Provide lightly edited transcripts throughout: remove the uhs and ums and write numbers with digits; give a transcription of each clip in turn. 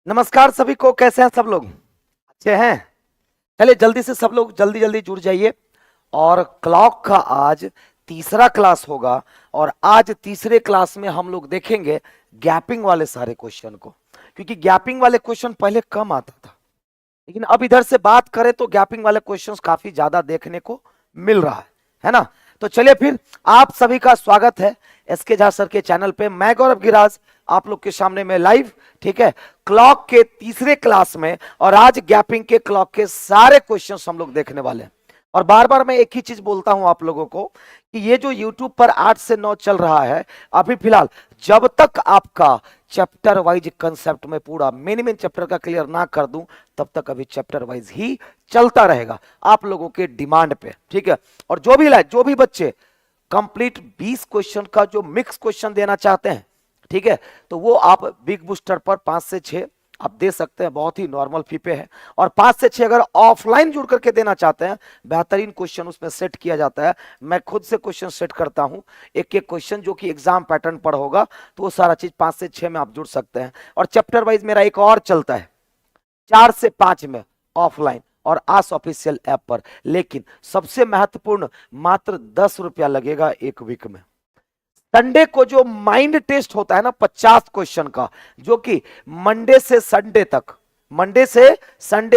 नमस्कार सभी को। कैसे हैं सब लोग? अच्छे हैं? चलिए जल्दी से सब लोग जल्दी जल्दी जुड़ जाइए। और क्लॉक का आज तीसरा क्लास होगा और आज तीसरे क्लास में हम लोग देखेंगे गैपिंग वाले सारे क्वेश्चन को, क्योंकि गैपिंग वाले क्वेश्चन पहले कम आता था, लेकिन अब इधर से बात करें तो गैपिंग वाले क्वेश्चंस काफी ज्यादा देखने को मिल रहा है ना। तो चलिए फिर, आप सभी का स्वागत है एसके झा सर के चैनल पे। मैं गौरव गिराज आप लोग के सामने में लाइव, ठीक है, क्लॉक के तीसरे क्लास में। और आज गैपिंग के क्लॉक के सारे क्वेश्चंस हम लोग देखने वाले हैं। और बार बार मैं एक ही चीज बोलता हूं आप लोगों को कि ये जो YouTube पर 8 से 9 चल रहा है अभी फिलहाल, जब तक आपका चैप्टर वाइज कंसेप्ट में पूरा मिनिमम चैप्टर का क्लियर ना कर दूं तब तक अभी चैप्टर वाइज ही चलता रहेगा आप लोगों के डिमांड पे, ठीक है। और जो भी बच्चे कंप्लीट 20 क्वेश्चन का जो मिक्स क्वेश्चन देना चाहते हैं, ठीक है, तो वो आप बिग बूस्टर पर 5 से 6 आप दे सकते हैं, बहुत ही नॉर्मल फी पे है। और 5 से 6 अगर ऑफलाइन जुड़ करके देना चाहते हैं, बेहतरीन क्वेश्चन उसमें सेट किया जाता है। मैं खुद से क्वेश्चन सेट करता हूं, एक एक क्वेश्चन जो कि एग्जाम पैटर्न पर होगा, तो वो सारा चीज 5 से 6 में आप जुड़ सकते हैं। और चैप्टर वाइज मेरा एक और चलता है 4 से 5 में ऑफलाइन और आस ऑफिशियल ऐप पर। लेकिन सबसे महत्वपूर्ण, मात्र 10 रुपया लगेगा एक वीक में। संडे को जो माइंड टेस्ट होता है ना 50 क्वेश्चन का, जो कि मंडे से संडे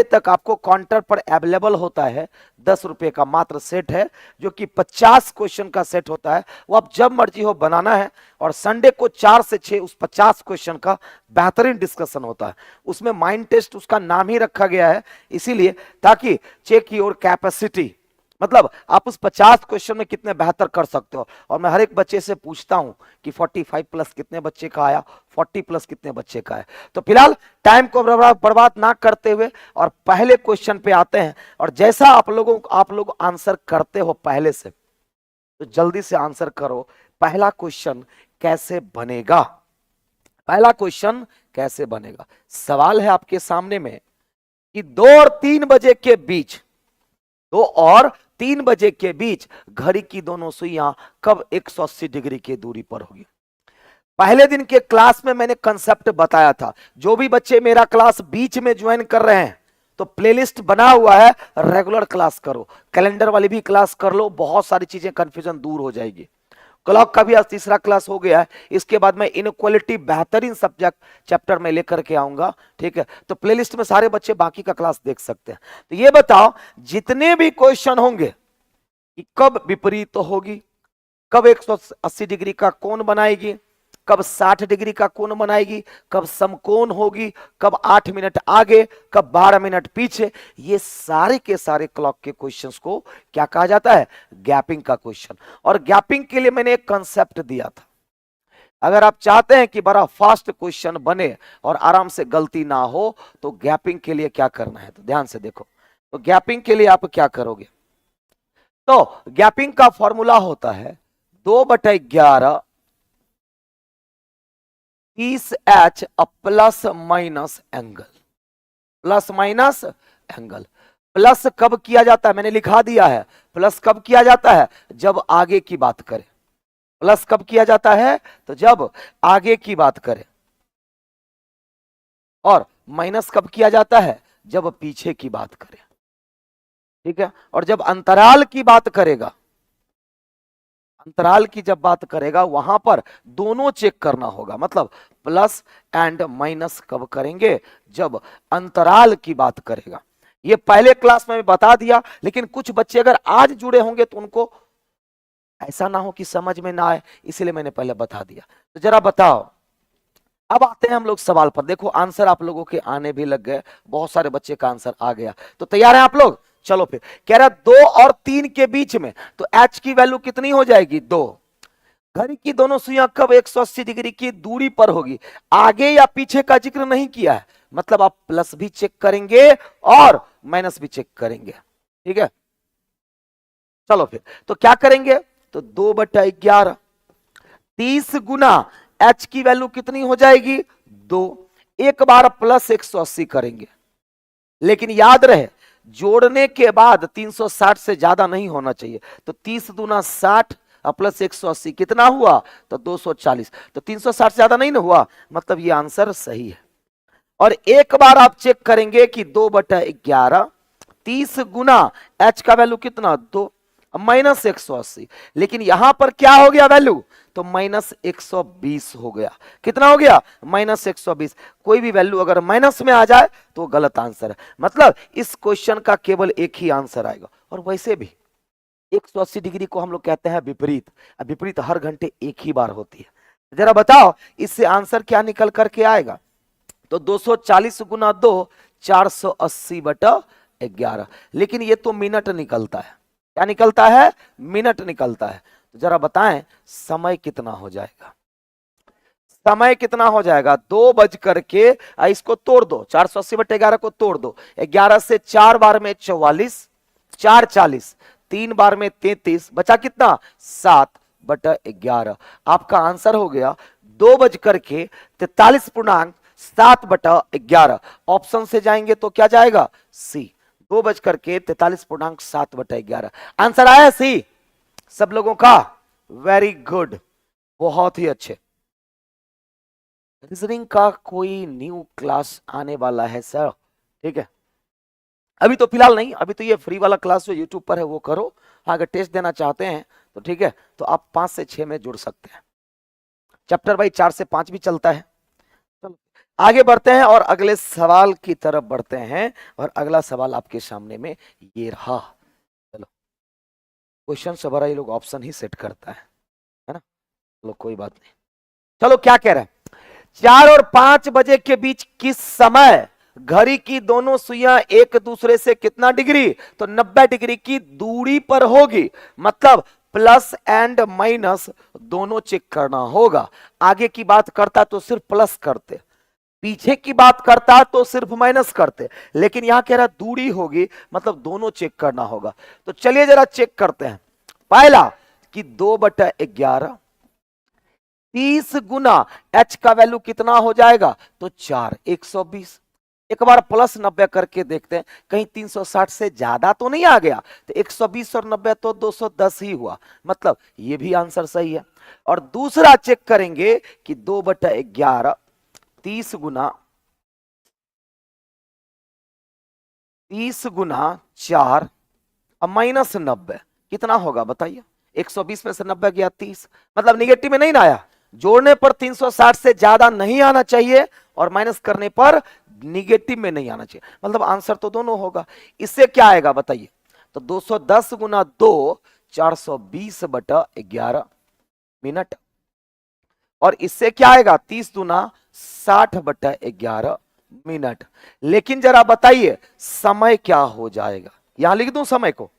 तक आपको काउंटर पर अवेलेबल होता है, 10 रुपए का मात्र सेट है, जो कि 50 क्वेश्चन का सेट होता है। वो आप जब मर्जी हो बनाना है। और संडे को 4 से 6 उस 50 क्वेश्चन का बेहतरीन डिस्कशन होता है। उसमें माइंड टेस्ट उसका नाम ही रखा गया है इसीलिए, ताकि चेक योर कैपेसिटी, मतलब आप उस 50 क्वेश्चन में कितने बेहतर कर सकते हो। और मैं हर एक बच्चे से पूछता हूं कि 45 प्लस कितने बच्चे का आया, 40 प्लस कितने बच्चे का है। तो फिलहाल टाइम को बर्बाद ना करते हुए और पहले क्वेश्चन पे आते हैं। और जैसा आप लोग आंसर करते हो पहले से, तो जल्दी से आंसर करो। पहला क्वेश्चन कैसे बनेगा? पहला क्वेश्चन कैसे बनेगा? सवाल है आपके सामने में कि 2 और 3 बजे के बीच, 2 और 3 बजे के बीच घड़ी की दोनों सुइयां कब 180 डिग्री की दूरी पर होगी? पहले दिन के क्लास में मैंने कंसेप्ट बताया था। जो भी बच्चे मेरा क्लास बीच में ज्वाइन कर रहे हैं, तो प्लेलिस्ट बना हुआ है, रेगुलर क्लास करो, कैलेंडर वाली भी क्लास कर लो, बहुत सारी चीजें कंफ्यूजन दूर हो जाएगी। क्लॉक का भी आज तीसरा क्लास हो गया है। इसके बाद मैं इनक्वालिटी बेहतरीन सब्जेक्ट चैप्टर में लेकर के आऊंगा, ठीक है। तो प्लेलिस्ट में सारे बच्चे बाकी का क्लास देख सकते हैं। तो ये बताओ, जितने भी क्वेश्चन होंगे कि कब विपरीत होगी, कब 180 डिग्री का कोण बनाएगी, कब 60 डिग्री का कोण बनाएगी, कब समकोण होगी, कब 8 मिनट आगे, कब 12 मिनट पीछे, ये सारे के सारे क्लॉक के क्वेश्चंस को क्या कहा जाता है? गैपिंग का क्वेश्चन। और गैपिंग के लिए मैंने एक कंसेप्ट दिया था। अगर आप चाहते हैं कि बड़ा फास्ट क्वेश्चन बने और आराम से गलती ना हो, तो गैपिंग के लिए क्या करना है, तो ध्यान से देखो। तो गैपिंग के लिए आप क्या करोगे? तो गैपिंग का फॉर्मूला होता है 2/11 30H plus minus angle. Plus minus angle. Plus कब किया जाता है? मैंने लिखा दिया है। प्लस कब किया जाता है? जब आगे की बात करें। प्लस कब किया जाता है? तो जब आगे की बात करें। और माइनस कब किया जाता है? जब पीछे की बात करें, ठीक है। और जब अंतराल की बात करेगा, अंतराल की जब बात करेगा, वहां पर दोनों चेक करना होगा। मतलब प्लस एंड माइनस कब करेंगे? जब अंतराल की बात करेगा। ये पहले क्लास में बता दिया, लेकिन कुछ बच्चे अगर आज जुड़े होंगे तो उनको ऐसा ना हो कि समझ में ना आए, इसलिए मैंने पहले बता दिया। तो जरा बताओ, अब आते हैं हम लोग सवाल पर। देखो आंसर आप लोगों के आने भी लग गए, बहुत सारे बच्चे का आंसर आ गया। तो तैयार हैं आप लोग? चलो फिर, कह रहा 2 और 3 के बीच में, तो H की वैल्यू कितनी हो जाएगी? 2। घड़ी की दोनों सुइयां कब 180 डिग्री की दूरी पर होगी? आगे या पीछे का जिक्र नहीं किया है, मतलब आप प्लस भी चेक करेंगे और माइनस भी चेक करेंगे, ठीक है। चलो फिर, तो क्या करेंगे? तो 2/11 30 गुना H की वैल्यू कितनी हो जाएगी? 2। एक बार प्लस 180 करेंगे, लेकिन याद रहे जोड़ने के बाद 360 से ज्यादा नहीं होना चाहिए। तो 30 दूना 60 प्लस 180 कितना हुआ? तो 240। तो 360 से ज्यादा नहीं ना हुआ, मतलब ये आंसर सही है। और एक बार आप चेक करेंगे कि 2/11 30 गुना h का वैल्यू कितना 2 -180, लेकिन यहां पर क्या हो गया वैल्यू तो -120 हो गया। कितना हो गया -120। कोई भी वैल्यू अगर माइनस में आ जाए तो गलत आंसर है, मतलब इस क्वेश्चन का केवल एक ही आंसर आएगा। और वैसे भी 180 डिग्री को हम लोग कहते हैं विपरीत। अब विपरीत हर घंटे एक ही बार होती है। जरा बताओ इससे आंसर क्या निकल करके आएगा, तो 240 गुना 2 480/11, लेकिन ये तो मिनट निकलता है। क्या निकलता है मिनट निकलता है। तो जरा बताएं समय कितना हो जाएगा, समय कितना हो जाएगा 2 बज करके इसको तोड़ दो 480/11 को तोड़ दो, 11 से 4 बार में 44, 4 40, 3 बार में 33, बचा कितना 7/11। आपका आंसर हो गया 2 बज करके 43 पूर्णांक 7/11। ऑप्शन से जाएंगे तो क्या जाएगा सी, 2 बज करके 43 पूर्णांक 7/11। आंसर आया सी सब लोगों का, वेरी गुड, बहुत ही अच्छे। रीजनिंग का कोई न्यू क्लास आने वाला है सर, ठीक है, अभी तो फिलहाल नहीं, अभी तो ये फ्री वाला क्लास जो यूट्यूब पर है वो करो। हाँ, अगर टेस्ट देना चाहते हैं तो ठीक है, तो आप 5 से 6 में जुड़ सकते हैं। चैप्टर भाई 4 से 5 भी चलता है। चलो आगे बढ़ते हैं और अगले सवाल की तरफ बढ़ते हैं, और अगला सवाल आपके सामने में ये रहा। चलो क्वेश्चन से भरा ये लोग ऑप्शन ही सेट करता है ना, चलो कोई बात नहीं। चलो क्या कह रहे हैं, 4 और 5 बजे के बीच किस समय घड़ी की दोनों सुइयां एक दूसरे से कितना डिग्री, तो 90 डिग्री की दूरी पर होगी। मतलब प्लस एंड माइनस दोनों चेक करना होगा। आगे की बात करता तो सिर्फ प्लस करते, पीछे की बात करता तो सिर्फ माइनस करते, लेकिन यहां कह रहा दूरी होगी, मतलब दोनों चेक करना होगा। तो चलिए जरा चेक करते हैं। पहला कि 2/11 30 गुना h का वैल्यू कितना हो जाएगा, तो 4 120। एक बार प्लस 90 करके देखते हैं, कहीं 360 से ज्यादा तो नहीं आ गया, तो 120 और 90 तो 210 ही हुआ, मतलब ये भी आंसर सही है। और दूसरा चेक करेंगे कि 2/11 30 गुना 4 और -90 कितना होगा बताइए। 120 में से 90 गया 30, मतलब निगेटिव में नहीं ना आया, जोड़ने पर 360 से ज्यादा नहीं आना चाहिए और माइनस करने पर निगेटिव में नहीं आना चाहिए, मतलब आंसर तो दोनों होगा। इससे क्या आएगा बताइए, तो 210 गुना 2 420/11 मिनट, और इससे क्या आएगा 30 गुना 60/11 मिनट। लेकिन जरा बताइए समय क्या हो जाएगा, यहां लिख दूं समय को,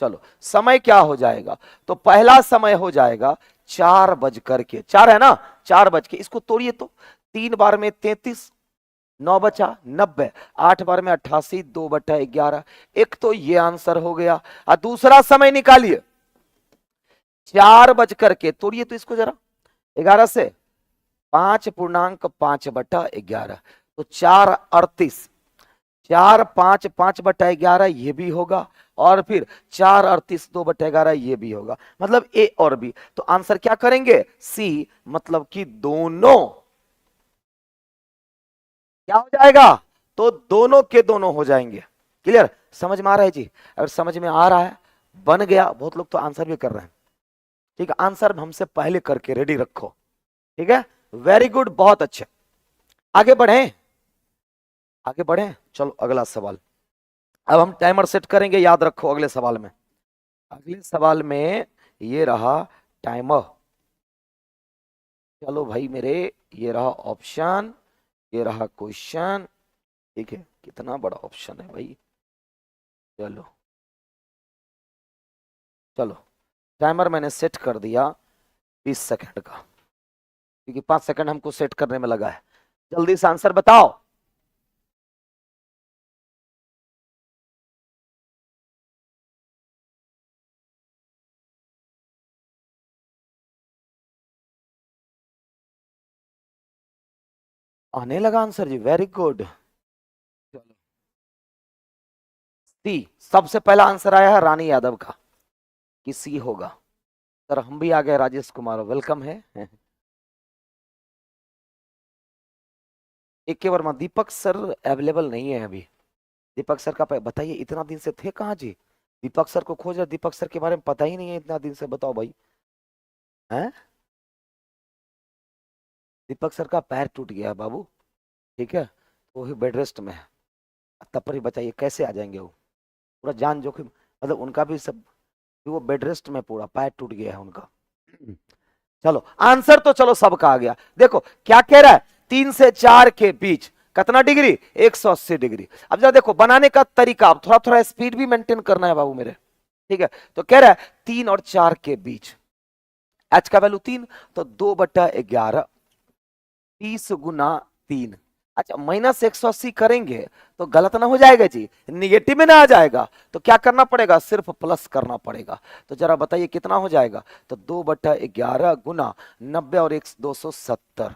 चलो समय क्या हो जाएगा, तो पहला समय हो जाएगा 4 है ना, 4 इसको तोड़िए तो 3 बार में 33, 9 बचा 90, 8 बार में 88, 2/11। एक तो ये आंसर हो गया। और दूसरा समय निकालिए 4 तोड़िए तो इसको जरा 11 से 5.5/11, तो 4 38, 4 5 5/11 ये भी होगा, और फिर 4 38 2/11 ये भी होगा, मतलब ए और बी। तो आंसर क्या करेंगे सी, मतलब कि दोनों। क्या हो जाएगा, तो दोनों के दोनों हो जाएंगे। क्लियर, समझ में आ रहा है जी, अगर समझ में आ रहा है बन गया। बहुत लोग तो आंसर भी कर रहे हैं, ठीक है, आंसर हमसे पहले करके रेडी रखो, ठीक है, वेरी गुड, बहुत अच्छे। आगे बढ़े, आगे बढ़े, चलो अगला सवाल। अब हम टाइमर सेट करेंगे, याद रखो अगले सवाल में, अगले सवाल में ये रहा टाइमर। चलो भाई मेरे, ये रहा ऑप्शन, ये रहा क्वेश्चन, ठीक है, कितना बड़ा ऑप्शन है भाई। चलो चलो टाइमर मैंने सेट कर दिया 20 सेकंड का, क्योंकि 5 सेकंड हमको सेट करने में लगा है। जल्दी से आंसर बताओ। आने लगा आंसर जी, वेरी गुड। चलो सी, सबसे पहला आंसर आया है रानी यादव का, कि सी होगा। सर हम भी आ गए, राजेश कुमार वेलकम है। एक के वर्मा, दीपक सर अवेलेबल नहीं है अभी। दीपक सर का बताइए, इतना दिन से थे कहाँ जी? दीपक सर को खोज रहे, दीपक सर के बारे में पता ही नहीं है इतना दिन से, बताओ भाई। हैं? दीपक सर का पैर टूट गया है बाबू, ठीक है, तो वही बेड रेस्ट में है। तब पर ही बताइए कैसे आ जाएंगे वो, पूरा जान जोखिम, मतलब उनका भी सब, वो बेड रेस्ट में, पूरा पैर टूट गया है उनका। चलो आंसर तो चलो सबका आ गया। देखो क्या कह रहा है, 3 से 4 के बीच कितना डिग्री, 180 डिग्री। अब जरा देखो बनाने का तरीका, अब थोड़ा थोड़ा स्पीड भी मेंटेन करना है बाबू मेरे, ठीक है। तो कह रहा है 3 और 4 के बीच, एच का वैल्यू 3, तो 2/11, 30 × 3। अच्छा -180 करेंगे तो गलत ना हो जाएगा जी, निगेटिव में ना आ जाएगा, तो क्या करना पड़ेगा, सिर्फ प्लस करना पड़ेगा। तो जरा बताइए कितना हो जाएगा, तो 2/11 गुना 90 और 270,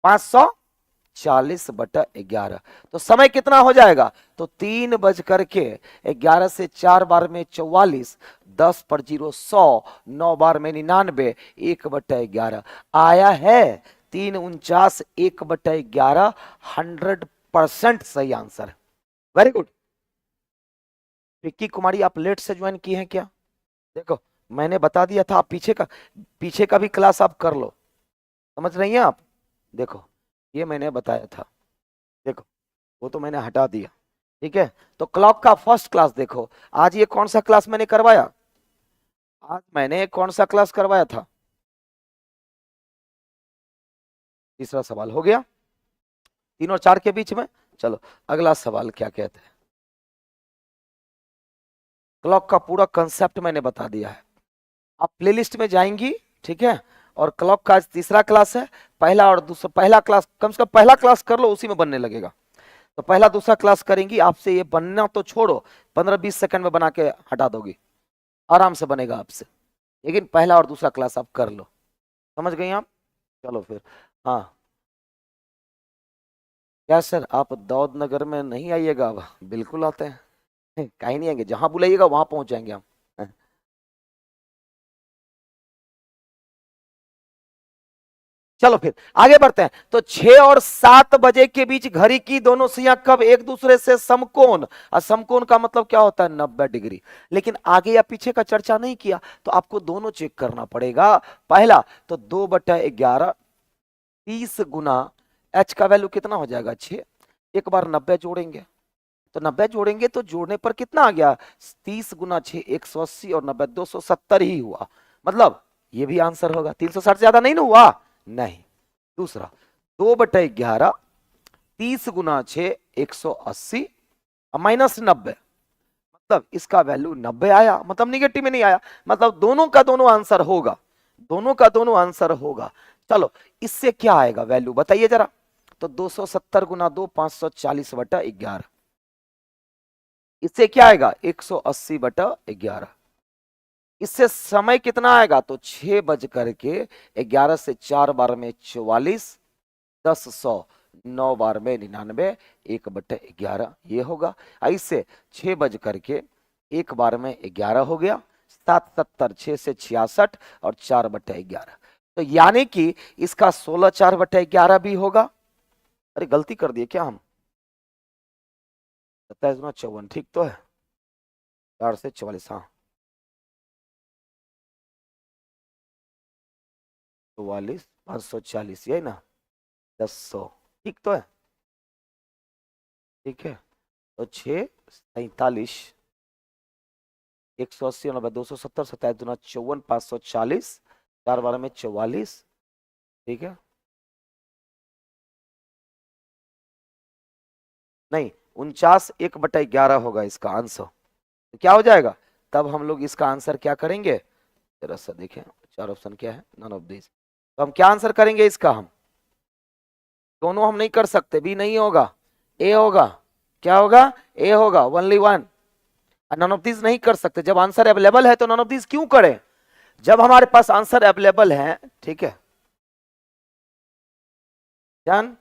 540/11। तो समय कितना हो जाएगा, तो 3 बज करके 11 से 4 बार में 44, 10 पर 0 100, 9 बार में 99, 1/11 आया है। 3 × 49, 1/11, 100% सही आंसर है। Very good. विक्की कुमारी आप लेट से ज्वाइन किए हैं क्या? देखो मैंने बता दिया था, आप पीछे का भी क्लास आप कर लो, समझ रही हैं आप? देखो ये मैंने बताया था, देखो वो तो मैंने हटा दिया, ठीक है। तो क्लॉक का फर्स्ट क्लास देखो, आज ये कौन सा क्लास मैंने करवाया, आज मैंने कौन सा क्लास करवाया था? तीसरा सवाल हो गया, 3 और 4 के बीच में। चलो अगला सवाल क्या कहते हैं, क्लॉक का पूरा कंसेप्ट मैंने बता दिया है, आप प्लेलिस्ट में जाएंगी, ठीक है। और क्लॉक का आज तीसरा क्लास है, पहला और दूसरा, पहला क्लास कम से कम पहला क्लास कर लो, उसी में बनने लगेगा। तो पहला दूसरा क्लास करेंगी, आपसे ये बनना तो छोड़ो, 15-20 सेकंड में बना के हटा दोगी, आराम से बनेगा आपसे, लेकिन पहला और दूसरा क्लास आप कर लो, समझ गई आप? चलो फिर, हाँ क्या सर आप दाऊद नगर में नहीं आइएगा? अब बिल्कुल आते हैं, कहीं नहीं आएंगे, जहां बुलाइएगा वहां पहुंच जाएंगे हम। चलो फिर आगे बढ़ते हैं। तो 6 और 7 बजे के बीच घड़ी की दोनों सुइयां कब एक दूसरे से समकोण, और समकोण का मतलब क्या होता है, 90 डिग्री। लेकिन आगे या पीछे का चर्चा नहीं किया, तो आपको दोनों चेक करना पड़ेगा। पहला तो 2/11, 30 × एच का वैल्यू कितना हो जाएगा, 6। एक बार 90 जोड़ेंगे, तो 90 जोड़ेंगे तो जोड़ने पर कितना आ गया, 30 × 6 180, और 90 270 ही हुआ, मतलब ये भी आंसर होगा। 360 ज्यादा नहीं ना हुआ, नहीं। दूसरा 2/11, 30 × 6 180, -90, मतलब इसका वैल्यू 90 आया, मतलब निगेटिव में नहीं आया, मतलब दोनों का दोनों आंसर होगा, दोनों का दोनों आंसर होगा। चलो इससे क्या आएगा वैल्यू बताइए जरा, तो 270 × 2 540/11, इससे क्या आएगा 180/11। इससे समय कितना आएगा, तो 6 बज करके 11 से 4 बार में 44, 10 100, 9 बार में 99, 1/11 ये होगा। ऐसे 6 बज करके 1 बार में 11 हो गया, 7 70, 6 से 66, और 4/11। तो यानी कि इसका 16 4/11 भी होगा। अरे गलती कर दिए क्या हम, 27 × 54 ठीक तो है, 4 से 44, हाँ 44 540 यही ना, 10 100 ठीक तो है, ठीक है। तो 6 47, 180, 90, 270, 27 × 54, 540, 4 12 में 44, ठीक है। नहीं 49, 1/11 होगा इसका आंसर, तो क्या हो जाएगा, तब हम लोग इसका आंसर क्या करेंगे, जरा सा देखें, 4 ऑप्शन क्या है, नन ऑफ दिस। तो हम क्या आंसर करेंगे इसका, हम दोनों हम नहीं कर सकते, बी नहीं होगा, ए होगा, क्या होगा, ए होगा, only one. None of this नहीं कर सकते, जब आंसर अवेलेबल है तो नन ऑफ दिस क्यों करें, जब हमारे पास आंसर अवेलेबल है, ठीक है। डन।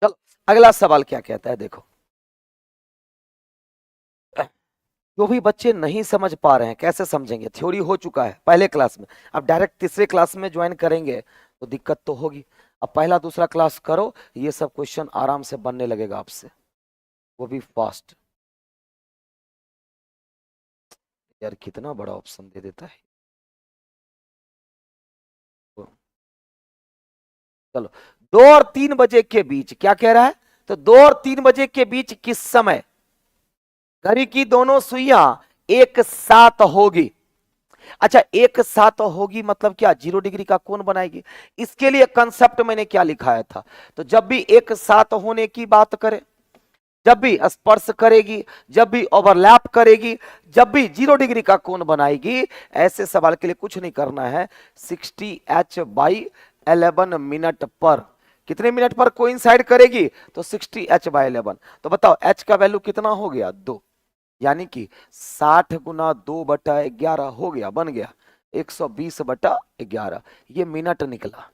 चलो अगला सवाल क्या कहता है, देखो जो भी बच्चे नहीं समझ पा रहे हैं कैसे समझेंगे, थ्योरी हो चुका है पहले क्लास में, अब डायरेक्ट तीसरे क्लास में ज्वाइन करेंगे तो दिक्कत तो होगी। अब पहला दूसरा क्लास करो, ये सब क्वेश्चन आराम से बनने लगेगा आपसे, वो भी फास्ट। यार कितना बड़ा ऑप्शन दे देता है। चलो, 2 और 3 बजे के बीच क्या कह रहा है, तो 2 और 3 बजे के बीच किस समय घड़ी की दोनों सुइयां एक साथ होगी। अच्छा, एक साथ होगी मतलब क्या, 0 डिग्री का कोण बनाएगी। इसके लिए कंसेप्ट मैंने क्या लिखाया था, तो जब भी एक साथ होने की बात करें, जब भी स्पर्श करेगी, जब भी ओवरलैप करेगी, जब भी 0 डिग्री का कोण बनाएगी, ऐसे सवाल के लिए कुछ नहीं करना है। 60h/11 पर, कितने मिनट पर कोइंसाइड करेगी, तो 60h/11। तो बताओ h का वैल्यू कितना हो गया, 2, यानी कि 60 गुना 2/11 हो गया, बन गया 120/11, ये मिनट निकला।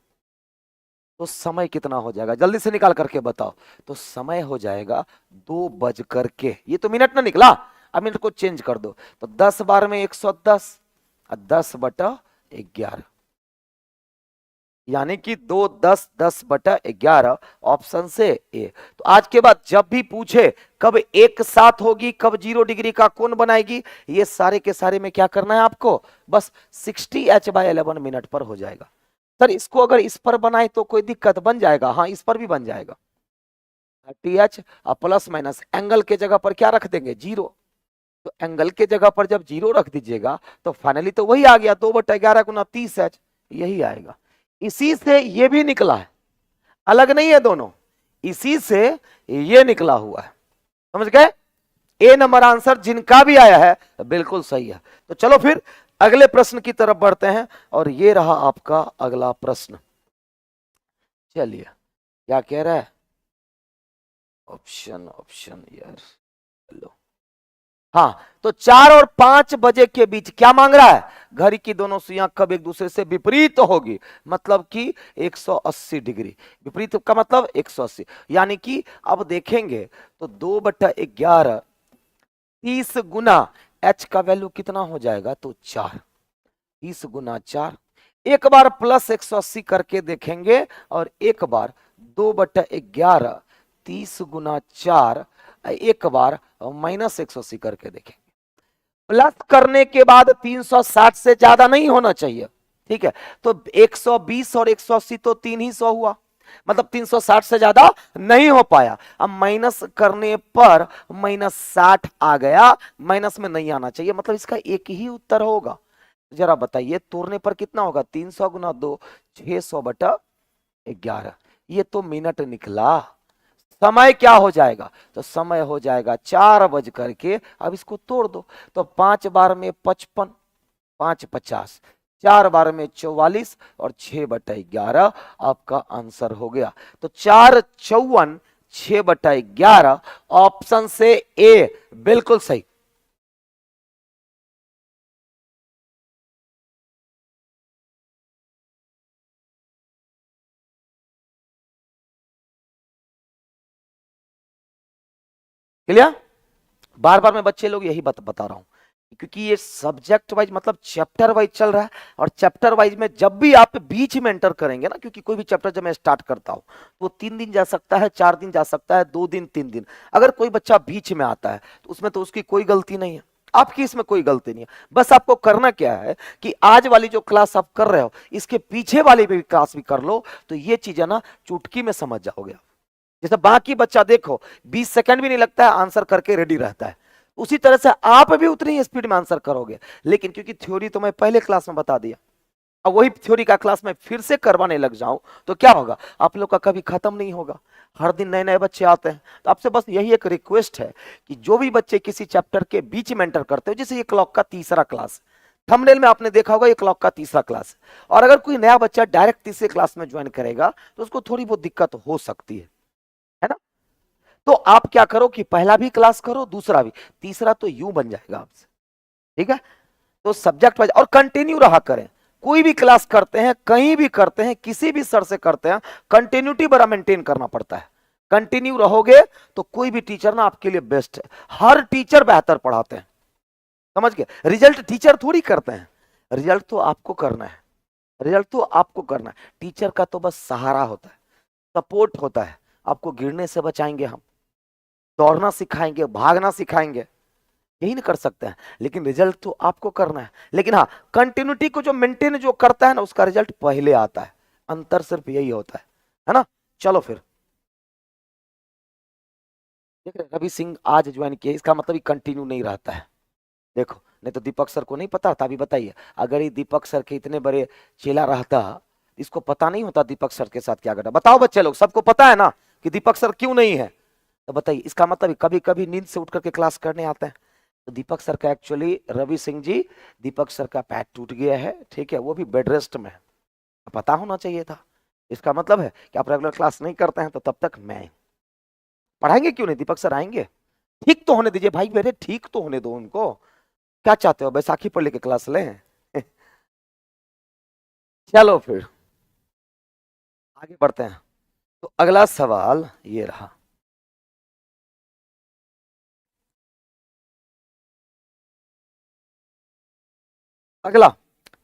तो समय कितना हो जाएगा, जल्दी से निकाल करके बताओ। तो समय हो जाएगा 2 बज करके, ये तो मिनट ना निकला, अब मिनट को चेंज कर दो, तो 10 बार में 110, 10/11, यानी कि 2 10 10/11, ऑप्शन से ए। तो आज के बाद जब भी पूछे कब एक साथ होगी, कब 0 डिग्री का कोण बनाएगी, ये सारे के सारे में क्या करना है आपको, बस 60h/11 मिनट पर हो जाएगा। सर इसको अगर इस पर बनाए तो कोई दिक्कत, बन जाएगा, हाँ इस पर भी बन जाएगा। 30h और प्लस माइनस एंगल के जगह पर क्या रख देंगे, 0। तो एंगल के जगह पर जब 0 रख दीजिएगा तो फाइनली तो वही आ गया, 2/11 गुना 30h, यही आएगा। इसी से ये भी निकला है, अलग नहीं है दोनों, इसी से ये निकला हुआ है, समझ गए। ए नंबर आंसर जिनका भी आया है बिल्कुल सही है। तो चलो फिर अगले प्रश्न की तरफ बढ़ते हैं, और ये रहा आपका अगला प्रश्न। चलिए क्या कह रहा है, ऑप्शन ऑप्शन यार, चलो हाँ, तो 4 और 5 बजे के बीच क्या मांग रहा है, घड़ी की दोनों सुइयां कब एक दूसरे से विपरीत होगी, मतलब कि 180 डिग्री, विपरीत का मतलब 180, यानी कि अब देखेंगे तो 2/11, 30 गुना h का वैल्यू कितना हो जाएगा, तो 4, 30 गुना 4, एक बार प्लस 180 करके देखेंगे, और एक बार 2/11, 30 गुना 4, एक बार माइनस 180 करके देखेंगे। प्लस करने के बाद 360 से ज्यादा नहीं होना चाहिए, ठीक है। तो 120 और 180 तो 300 हुआ, मतलब 360 से ज्यादा नहीं हो पाया। अब माइनस करने पर -60 आ गया, माइनस में नहीं आना चाहिए, मतलब इसका एक ही उत्तर होगा। जरा बताइए तोड़ने पर कितना होगा, 300 गुना 2, 600/11, ये तो मिनट निकला। समय क्या हो जाएगा, तो समय हो जाएगा 4 बज करके, अब इसको तोड़ दो, तो 5 बार में 55, 5 50, 4 बार में 44, और 6/11 आपका आंसर हो गया। तो 4 54, 6/11, ऑप्शन से ए बिल्कुल सही। क्लियर, बार बार मैं बच्चे लोग यही बता रहा हूं, क्योंकि ये सब्जेक्ट वाइज मतलब चैप्टर वाइज चल रहा है, और चैप्टर वाइज में जब भी आप बीच में एंटर करेंगे ना, क्योंकि कोई भी चैप्टर जब मैं स्टार्ट करता हूं तो 3 दिन जा सकता है, 4 दिन जा सकता है, 2 दिन 3 दिन, अगर कोई बच्चा बीच में आता है तो उसमें तो उसकी कोई गलती नहीं है, आपकी इसमें कोई गलती नहीं है। बस आपको करना क्या है कि आज वाली जो क्लास आप कर रहे हो इसके पीछे वाली भी क्लास भी कर लो, तो ये चीजें ना चुटकी में समझ जाओगे। जैसे बाकी बच्चा देखो 20 सेकंड भी नहीं लगता है, आंसर करके रेडी रहता है, उसी तरह से आप भी उतनी ही स्पीड में आंसर करोगे। लेकिन क्योंकि थ्योरी तो मैं पहले क्लास में बता दिया, अब वही थ्योरी का क्लास में फिर से करवाने लग जाऊं तो क्या होगा, आप लोग का कभी खत्म नहीं होगा, हर दिन नए नए बच्चे आते हैं। तो आपसे बस यही एक रिक्वेस्ट है कि जो भी बच्चे किसी चैप्टर के बीच में एंटर करते हो, जैसे ये क्लॉक का तीसरा क्लास, थंबनेल में आपने देखा होगा ये क्लॉक का तीसरा क्लास, और अगर कोई नया बच्चा डायरेक्ट तीसरे क्लास में ज्वाइन करेगा तो उसको थोड़ी बहुत दिक्कत हो सकती है ना। तो आप क्या करो कि पहला भी क्लास करो, दूसरा भी, तीसरा तो यूं बन जाएगा आपसे, ठीक है। तो सब्जेक्ट वाइज और कंटिन्यू रहा करें, कोई भी क्लास करते हैं, कहीं भी करते हैं, किसी भी सर से करते हैं, कंटिन्यूटी बड़ा मेंटेन करना पड़ता है। कंटिन्यू रहोगे तो कोई भी टीचर ना आपके लिए बेस्ट है, हर टीचर बेहतर पढ़ाते हैं, समझ गए। रिजल्ट टीचर थोड़ी करते हैं, रिजल्ट तो आपको करना है, रिजल्ट तो आपको करना है, टीचर का तो बस सहारा होता है, सपोर्ट होता है, आपको गिरने से बचाएंगे हम, दौड़ना सिखाएंगे, भागना सिखाएंगे, यही नहीं कर सकते हैं, लेकिन रिजल्ट तो आपको करना है। लेकिन हाँ, कंटिन्यूटी को जो मेंटेन जो करता है ना, उसका रिजल्ट पहले आता है, अंतर सिर्फ यही होता है ना। चलो फिर देख रहे रवि सिंह आज ज्वाइन किए, इसका मतलब ये कंटिन्यू नहीं रहता है। देखो, नहीं तो दीपक सर को नहीं पता था, अभी बताइए, अगर ये दीपक सर के इतने बड़े चेला रहता, इसको पता नहीं होता दीपक सर के साथ क्या करना। बताओ बच्चे लोग, सबको पता है ना कि दीपक सर क्यों नहीं है? तो बताइए, इसका मतलब कभी कभी नींद से उठ करके क्लास करने आते हैं। तो दीपक सर का एक्चुअली, रवि सिंह जी, दीपक सर का पैर टूट गया है, ठीक है, वो भी बेड रेस्ट में है, पता होना चाहिए था। इसका मतलब है कि आप रेगुलर क्लास नहीं करते हैं, तो तब तक मैं पढ़ाएंगे क्यों नहीं, दीपक सर आएंगे। ठीक तो होने दीजिए भाई मेरे, ठीक तो होने दो उनको। क्या चाहते हो, बैसाखी पर लेके क्लास लें? चलो फिर आगे बढ़ते हैं। तो अगला सवाल ये रहा, अगला कह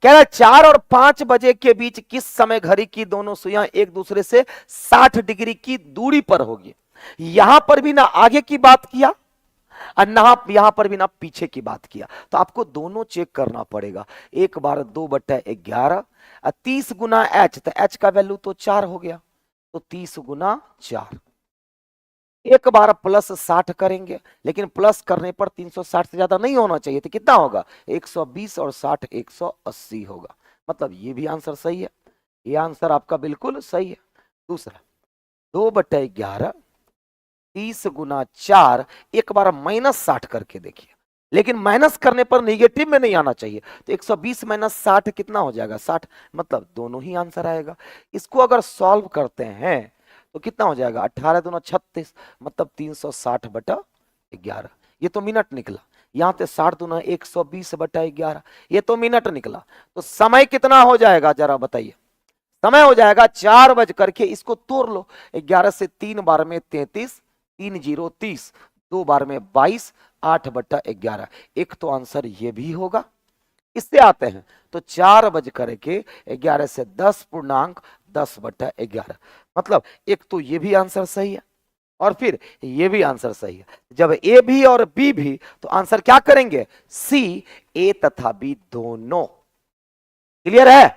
रहा है 4 और 5 बजे के बीच किस समय घड़ी की दोनों सुइयां एक दूसरे से 60 डिग्री की दूरी पर होगी। यहां पर भी ना आगे की बात किया और ना यहां पर भी ना पीछे की बात किया, तो आपको दोनों चेक करना पड़ेगा। एक बार 2/11 और 30 गुना एच, तो एच का वैल्यू तो 4 हो गया, तो 30 गुना 4। एक बार प्लस 60 करेंगे, लेकिन प्लस करने पर 360 से ज्यादा नहीं होना चाहिए, तो कितना होगा 120, और 60 180 होगा। मतलब ये भी आंसर सही है, ये आंसर आपका बिल्कुल सही है। दूसरा 2/11 30 गुना 4, एक बार -60 करके देखिए, लेकिन माइनस करने पर निगेटिव में नहीं आना चाहिए, तो 120 - 60 कितना हो जाएगा 60, मतलब दोनों ही आंसर आएगा। इसको अगर सॉल्व करते हैं तो कितना हो जाएगा 18 दूना 36, मतलब 360/11, ये तो मिनट निकला। यहाँ पे 60 दूना 120/11, ये तो मिनट निकला। तो समय कितना हो जाएगा जरा बताइए, समय हो जाएगा 4 बज करके, इसको तोड़ लो, 11 से 3 बार में 33, 3 0 30, 2 बार में 22, 8/11। एक तो आंसर ये भी होगा। इससे आते हैं तो 4 बज करके 11 से 10 पूर्णांक 10/11, मतलब एक तो ये भी आंसर सही है और फिर ये भी आंसर सही है। जब ए भी और बी भी, तो आंसर क्या करेंगे, सी, ए तथा बी दोनों। क्लियर है?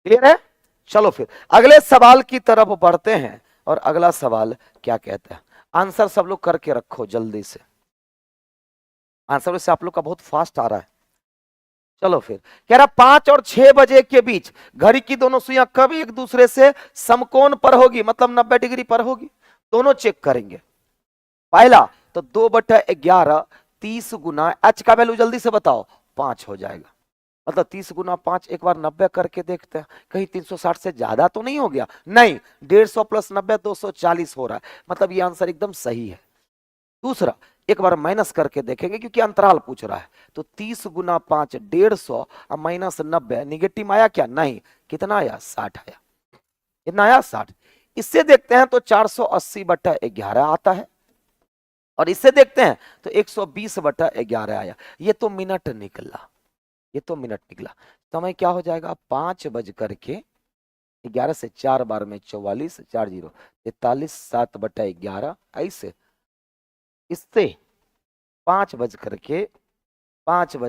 क्लियर है? चलो फिर अगले सवाल की तरफ बढ़ते हैं, और अगला सवाल क्या कहता है, आंसर सब लोग करके रखो जल्दी से, आंसर से आप लोग का बहुत फास्ट आ रहा है। चलो फिर कह रहा 5 और 6 बजे के बीच घड़ी की दोनों सुइयां कब एक दूसरे से समकोण पर होगी, मतलब 90 डिग्री पर होगी। दोनों चेक करेंगे। पहला तो 2/11 30 गुना एच का वैल्यू जल्दी से बताओ, 5 हो जाएगा, मतलब 30 गुना 5, एक बार 90 करके देखते हैं, कहीं 360 से ज्यादा तो नहीं हो गया, नहीं, 150 + 90 240 हो रहा है, मतलब ये आंसर एकदम सही है। दूसरा एक बार माइनस करके देखेंगे, क्योंकि अंतराल पूछ रहा है, तो 30 गुना 5 150 और -90, निगेटिव आया क्या, नहीं, कितना आया 60 आया, कितना आया 60। इससे देखते हैं तो 480/11 आता है, और इससे देखते हैं तो 120/11 आया, ये तो मिनट निकला, ये तो मिनट निकला। समय क्या हो जाएगा 5 बज करके 11 से 4 बार में 44, 4 0 43, 7/11, ऐसे इससे 5 बज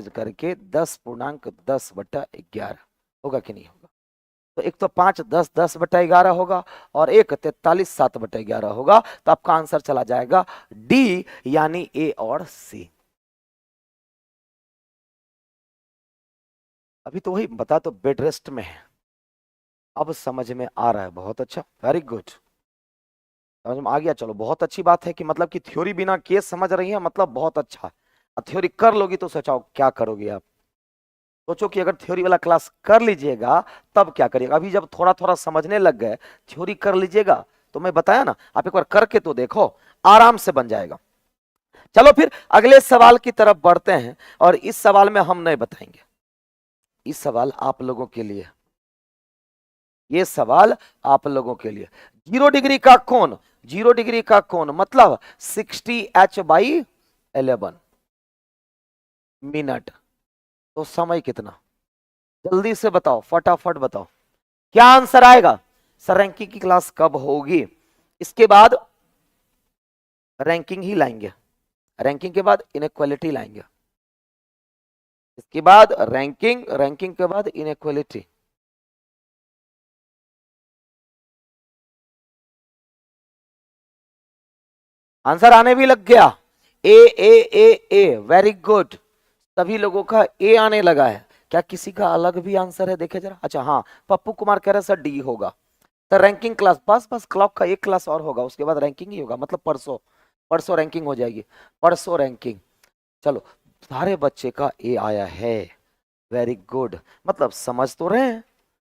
करके 10 पूर्णांक 10/11 होगा कि नहीं होगा, तो एक तो 5 10 10/11 होगा, और एक 43 7/11 होगा, तो आपका आंसर चला जाएगा डी, यानी ए और सी। अभी तो वही बता, तो बेड रेस्ट में है, अब समझ में आ रहा है, बहुत अच्छा, वेरी गुड, समझ में आ गया। चलो बहुत अच्छी बात है कि मतलब कि थ्योरी बिना केस समझ रही है, मतलब बहुत अच्छा है। थ्योरी कर लोगी तो सोचाओ क्या करोगे आप, सोचो कि अगर थ्योरी वाला क्लास कर लीजिएगा तब क्या करिएगा। अभी जब थोड़ा थोड़ा समझने लग गए, थ्योरी कर लीजिएगा, तो मैं बताया ना, आप एक बार करके तो देखो, आराम से बन जाएगा। चलो फिर अगले सवाल की तरफ बढ़ते हैं, और इस सवाल में हम नहीं बताएंगे, इस सवाल आप लोगों के लिए, ये सवाल आप लोगों के लिए। 0 डिग्री का कोण, 0 डिग्री का कोण मतलब 60h/11, मिनट। तो समय कितना, जल्दी से बताओ, फटाफट बताओ क्या आंसर आएगा। सर रैंकिंग की क्लास कब होगी, इसके बाद रैंकिंग ही लाएंगे, रैंकिंग के बाद इनइक्वालिटी लाएंगे, इसके बाद रैंकिंग, रैंकिंग के बाद इनइक्वालिटी। आंसर आने भी लग गया, ए वेरी गुड, सभी लोगों का ए आने लगा है। क्या किसी का अलग भी आंसर है, देखे जरा। अच्छा हाँ, पप्पू कुमार कह रहे सर डी होगा। सर रैंकिंग क्लास, बस बस क्लॉक का एक क्लास और होगा, उसके बाद रैंकिंग ही होगा, मतलब परसों, परसों रैंकिंग हो जाएगी, परसों रैंकिंग। चलो, सारे बच्चे का ए आया है, वेरी गुड, मतलब समझ तो रहे हैं,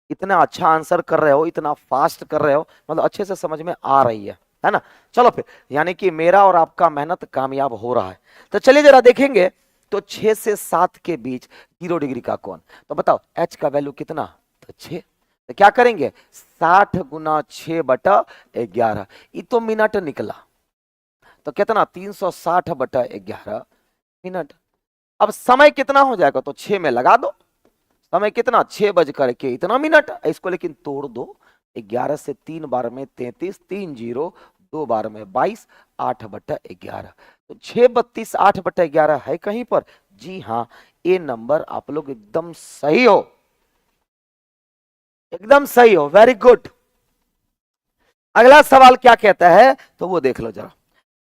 इतना अच्छा आंसर कर रहे हो, इतना फास्ट कर रहे हो, मतलब अच्छे से समझ में आ रही है ना। चलो फिर, यानी कि मेरा और आपका मेहनत कामयाब हो रहा है। तो चलिए जरा देखेंगे, तो 6 से 7 के बीच 0 डिग्री का कोण, तो बताओ h का वैल्यू कितना, तो 6। तो क्या करेंगे, 60 गुना 6/11, ये तो मिनट निकला, तो कितना 360/11 मिनट। अब समय कितना हो जाएगा, तो 6 में लगा दो, समय कितना 6 बज करके इतना मिनट, इसको लेकिन तोड़ दो, 11 से 3 बार में 33, 3 जीरो, 2 बार में 22, 8/11, तो 6 32 8/11 है कहीं पर। जी हाँ, ये नंबर आप लोग एकदम सही हो, एकदम सही हो, वेरी गुड। अगला सवाल क्या कहता है, तो वो देख लो जरा।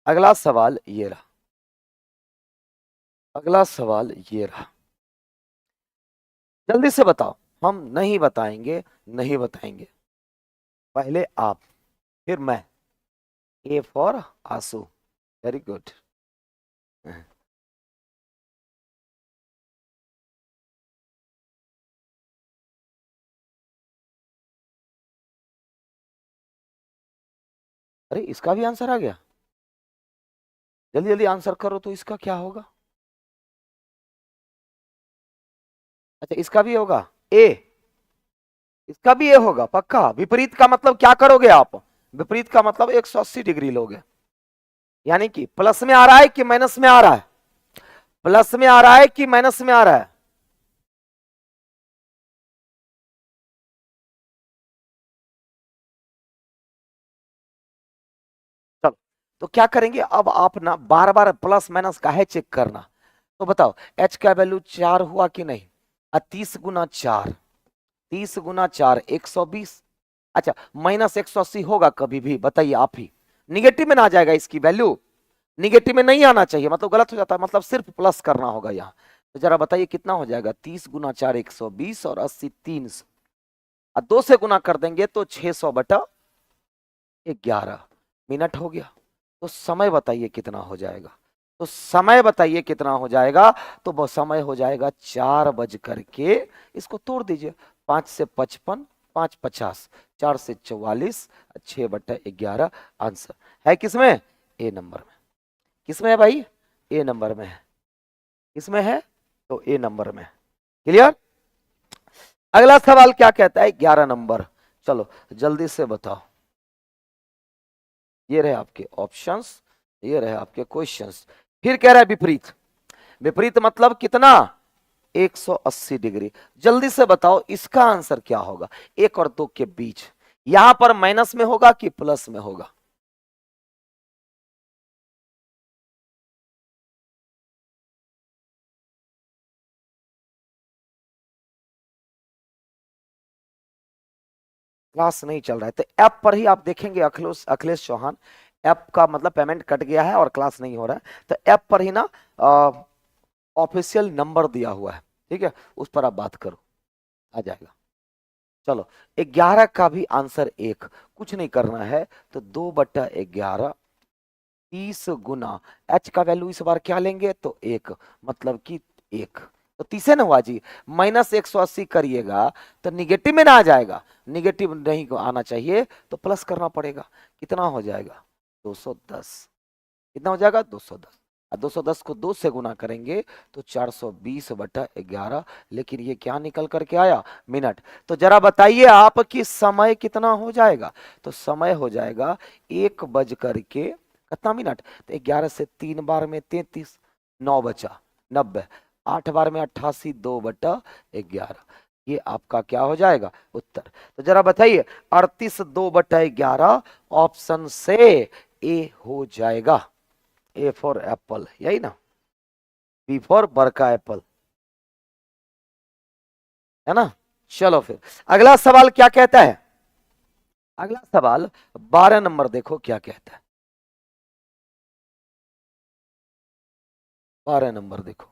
अगला सवाल ये रहा, अगला सवाल ये रहा, जल्दी से बताओ। हम नहीं बताएंगे, नहीं बताएंगे, पहले आप फिर मैं। ए फॉर आंसू, वेरी गुड। अरे इसका भी आंसर आ गया, जल्दी जल्दी आंसर करो, तो इसका क्या होगा। अच्छा इसका भी होगा ए, इसका भी ए होगा पक्का। विपरीत का मतलब क्या करोगे आप, विपरीत का मतलब 180 डिग्री लोगे, यानी कि प्लस में आ रहा है कि माइनस में आ रहा है, प्लस में आ रहा है कि माइनस में आ रहा है। चलो, तो क्या करेंगे अब आप ना, बार बार प्लस माइनस का है चेक करना। तो बताओ एच का वैल्यू 4 हुआ कि नहीं, 30 गुना 4, 30 गुना 4 120। अच्छा -180 होगा कभी भी, बताइए आप ही, निगेटिव में ना आ जाएगा इसकी वैल्यू, निगेटिव में नहीं आना चाहिए, मतलब गलत हो जाता है, मतलब सिर्फ प्लस करना होगा यहाँ। तो जरा बताइए कितना हो जाएगा, 30 गुना 4 120 और 80 300, और 2 से गुना कर देंगे तो 600/11 मिनट हो गया। तो समय बताइए कितना हो जाएगा, तो समय बताइए कितना हो जाएगा, तो वो समय हो जाएगा 4 बज करके, इसको तोड़ दीजिए, 5 से 55, 5 50, 4 से 44, 6/11 आंसर है किसमें, ए नंबर में। किसमें है भाई, ए नंबर में है, किसमें है, तो ए नंबर में। क्लियर। अगला सवाल क्या कहता है, 11 नंबर। चलो जल्दी से बताओ, ये रहे आपके ऑप्शंस, ये रहे आपके क्वेश्चंस। फिर कह रहा है विपरीत, विपरीत मतलब कितना, 180 डिग्री। जल्दी से बताओ इसका आंसर क्या होगा, 1 और 2 के बीच, यहां पर माइनस में होगा कि प्लस में होगा। क्लास नहीं चल रहा है, तो ऐप पर ही आप देखेंगे, अखिलेश अखिलेश चौहान, ऐप का मतलब पेमेंट कट गया है और क्लास नहीं हो रहा है, तो ऐप पर ही ना ऑफिशियल नंबर दिया हुआ है, ठीक है, उस पर आप बात करो, आ जाएगा। चलो 11 का भी आंसर 1, कुछ नहीं करना है, तो 2/11, 30 गुना, एच का वैल्यू इस बार क्या लेंगे, तो 1, मतलब कि 1, तो 30 है ना हुआ जी, -180 करिएगा तो निगेटिव में ना आ जाएगा, निगेटिव नहीं को आना चाहिए, तो प्लस करना पड़ेगा, कितना हो जाएगा 210, कितना हो जाएगा 210, और 210 को 2 से गुना करेंगे तो 420/11, लेकिन ये क्या निकल करके आया, मिनट। तो जरा बताइए आप कि समय कितना हो जाएगा, तो समय हो जाएगा 1 बज करके कितना मिनट, तो 11 से 3 बार में 33, 9 बचा 90, 8 बार में 88, 2/11, ये आपका क्या हो जाएगा उत्तर। तो जरा बताइए 38 2/11 ऑप्शन से ए हो जाएगा। ए फॉर एप्पल, यही ना, बी फॉर बरका एप्पल, है ना। चलो फिर अगला सवाल क्या कहता है, अगला सवाल 12 नंबर देखो क्या कहता है। 12 नंबर देखो,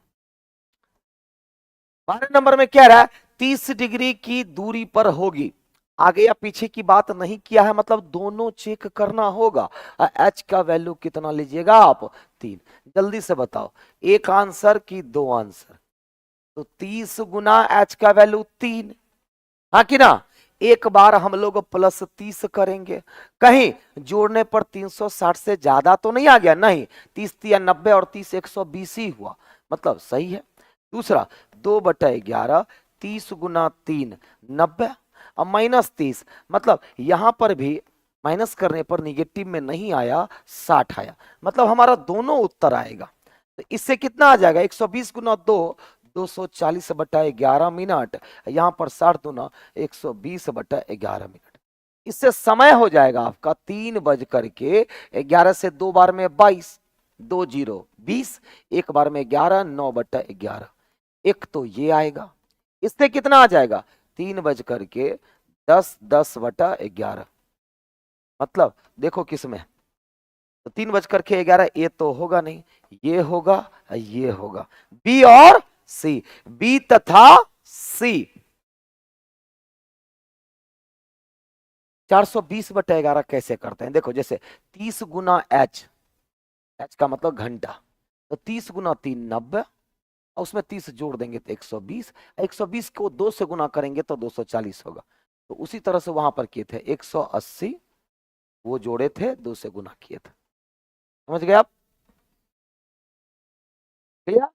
12 नंबर में क्या रहा है, 30 डिग्री की दूरी पर होगी, आगे या पीछे की बात नहीं किया है, मतलब दोनों चेक करना होगा। एच का वैल्यू कितना लीजिएगा आप, 3। जल्दी से बताओ, एक आंसर की दो आंसर, तो 30 गुना एच का वैल्यू 3, हाँ कि ना। एक बार हम लोग +30 करेंगे, कहीं जोड़ने पर 360 से ज्यादा तो नहीं आ गया, नहीं, 30 या 90 और 30 120 ही हुआ, मतलब सही है। दूसरा 2/11, 30 गुना 3 90, अब -30, मतलब यहां पर भी माइनस करने पर निगेटिव में नहीं आया, 60 आया, मतलब हमारा दोनों उत्तर आएगा। तो इससे कितना आ जाएगा, 120 गुना 2, 240/11 मिनट, यहां पर 60 दूना 120/11 मिनट। इससे समय हो जाएगा आपका 3:11 से 2 बार में 22, 2 0 20, एक बार में 11, 9/11, एक तो ये आएगा। इससे कितना आ जाएगा, 3:10, 10/11, मतलब देखो किसमें, तो 3:11, ये तो होगा नहीं, ये होगा, ये होगा, बी और सी, बी तथा सी। 420/11 कैसे करते हैं, देखो जैसे 30 गुना एच, एच का मतलब घंटा, तो 30 गुना 3 90, और उसमें 30 जोड़ देंगे तो 120, 120 को 2 से गुना करेंगे तो 240 होगा। तो उसी तरह से वहां पर किए थे 180, वो जोड़े थे 2 से गुना किए थे, समझ गए आप, क्लियर।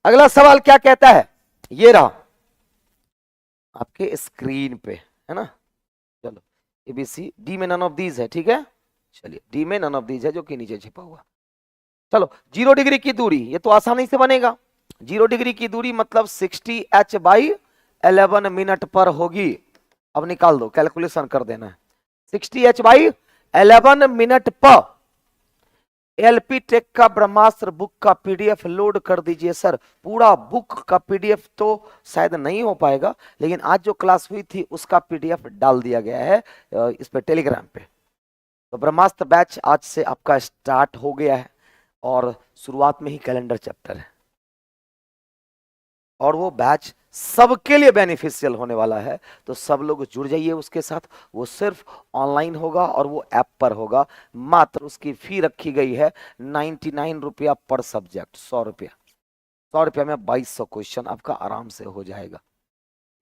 अगला सवाल क्या कहता है, ये रहा आपके स्क्रीन पे, है ना। चलो एबीसी, डी में नन ऑफ दीज है, ठीक है, चलिए डी में नन ऑफ दीज है जो कि नीचे छिपा हुआ। चलो 0 डिग्री की दूरी, ये तो आसानी से बनेगा, 0 डिग्री की दूरी मतलब 60h/11 मिनट पर होगी। अब निकाल दो, कैलकुलेशन कर देना है, 60h/11 मिनट पर। एलपी टेक का ब्रह्मास्त्र बुक का पीडीएफ लोड कर दीजिए सर, पूरा बुक का पीडीएफ तो शायद नहीं हो पाएगा, लेकिन आज जो क्लास हुई थी उसका पीडीएफ डाल दिया गया है इस पे टेलीग्राम पे। तो ब्रह्मास्त्र बैच आज से आपका स्टार्ट हो गया है, और शुरुआत में ही कैलेंडर चैप्टर है, और वो बैच सबके लिए बेनिफिशियल होने वाला है, तो सब लोग जुड़ जाइए उसके साथ। वो सिर्फ ऑनलाइन होगा और वो ऐप पर होगा, मात्र उसकी फी रखी गई है 99 रुपया पर सब्जेक्ट, 100 रुपया, 100 रुपया में 2200 क्वेश्चन आपका आराम से हो जाएगा,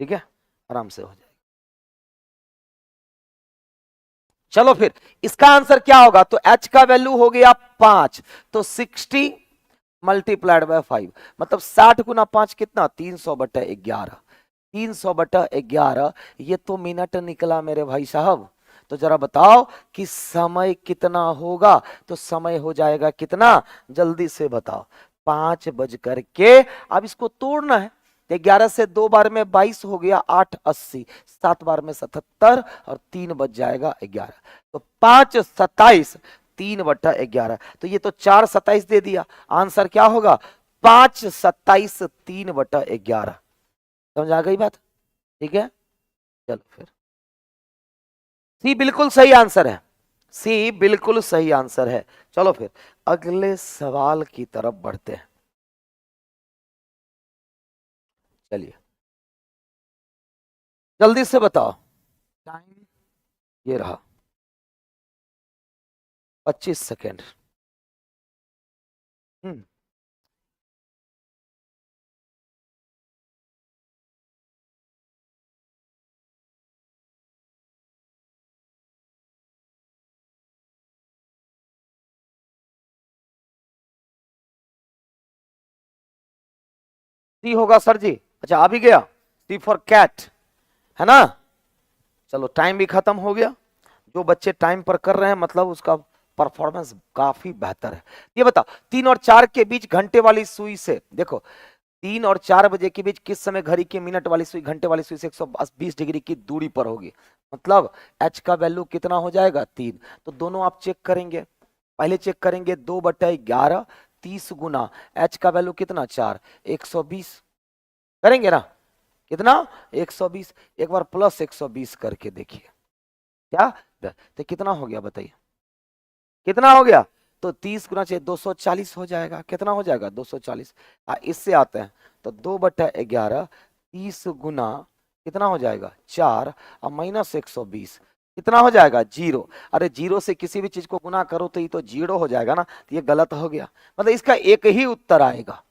ठीक है, आराम से हो जाएगा। चलो फिर इसका आंसर क्या होगा, तो h का वैल्यू हो गया 5, तो 60 मल्टीप्लाइड बाय 5, मतलब 60 गुना 5 कितना, 300/11, 300/11, ये तो मिनट निकला मेरे भाई साहब। तो जरा बताओ कि समय कितना होगा, तो समय हो जाएगा कितना, जल्दी से बताओ, 5 बज करके, अब इसको तोड़ना है, 11 से 2 बार में 22 हो गया, 8 80, 7 बार में 77, और 3 बज जाएगा 11, तो 5 27, 3/11, तो ये तो 4 27 दे दिया, आंसर क्या होगा, 5 27, 3/11। समझ आ गई बात, ठीक है। चलो फिर सी बिल्कुल सही आंसर है, सी बिल्कुल सही आंसर है। चलो फिर अगले सवाल की तरफ बढ़ते हैं, चलिए जल्दी से बताओ, टाइम ये रहा 25 सेकेंड। हम्म, सी होगा सर जी, अच्छा आ भी गया, सी फॉर कैट, है ना। चलो टाइम भी खत्म हो गया, जो बच्चे टाइम पर कर रहे हैं मतलब उसका परफॉर्मेंस काफी बेहतर है। ये बताओ 3 और 4 के बीच घंटे वाली सुई से, देखो 3 और 4 बजे के बीच किस समय घड़ी की मिनट वाली सुई घंटे वाली सुई से 120 डिग्री की दूरी पर होगी, मतलब एच का वैल्यू कितना हो जाएगा 3। तो दोनों आप चेक करेंगे, पहले चेक करेंगे 2/11 30 गुना एच का वैल्यू कितना 4 120 करेंगे ना, कितना 120, एक बार प्लस 120 करके देखिए क्या, तो कितना हो गया बताइए, कितना हो गया, तो 30 गुना चाहिए 240 हो जाएगा, कितना हो जाएगा 240। इससे आते हैं तो 2/11 30 गुना कितना हो जाएगा 4 और माइनस 120 कितना हो जाएगा 0। अरे 0 से किसी भी चीज को गुना करो तो ये तो 0 हो जाएगा ना, तो ये गलत हो गया, मतलब इसका एक ही उत्तर आएगा।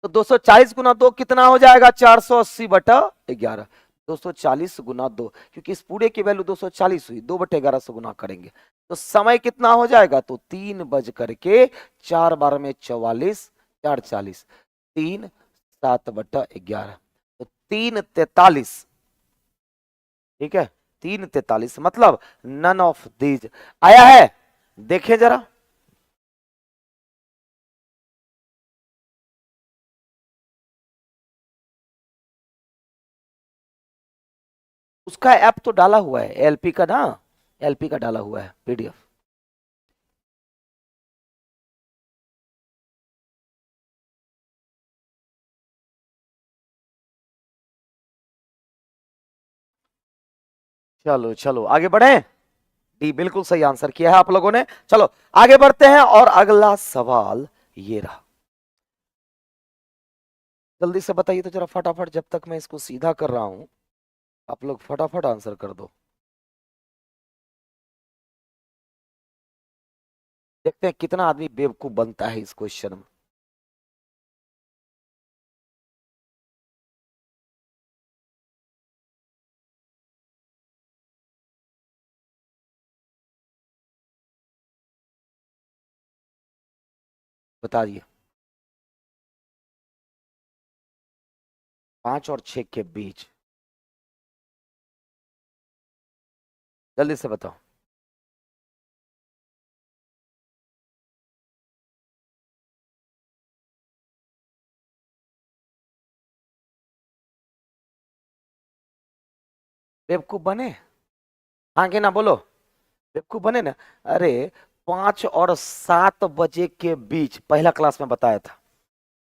तो 240 गुना 2 कितना हो जाएगा 480/11, 240 गुना 2, क्योंकि इस पूरे की वैल्यू 240 हुई, 2/11 से गुना करेंगे तो समय कितना हो जाएगा, तो 3 बज करके 4 बार में 44 4 40 3 7/11, तो 3:43, ठीक है 3:43, मतलब नन ऑफ दीज आया है, देखें जरा। उसका ऐप तो डाला हुआ है एलपी का ना, एलपी का डाला हुआ है पीडीएफ। चलो चलो आगे बढ़े, डी बिल्कुल सही आंसर किया है आप लोगों ने। चलो आगे बढ़ते हैं और अगला सवाल ये रहा, जल्दी से बताइए तो जरा फटाफट, जब तक मैं इसको सीधा कर रहा हूं आप लोग फटाफट आंसर कर दो। देखते हैं कितना आदमी बेवकूफ बनता है इस क्वेश्चन में। बताइए 5 और 6 के बीच, जल्दी से बताओ। बेवकूफ बने, आगे ना बोलो, बेवकूफ बने ना। अरे 5 और 7 बजे के बीच पहला क्लास में बताया था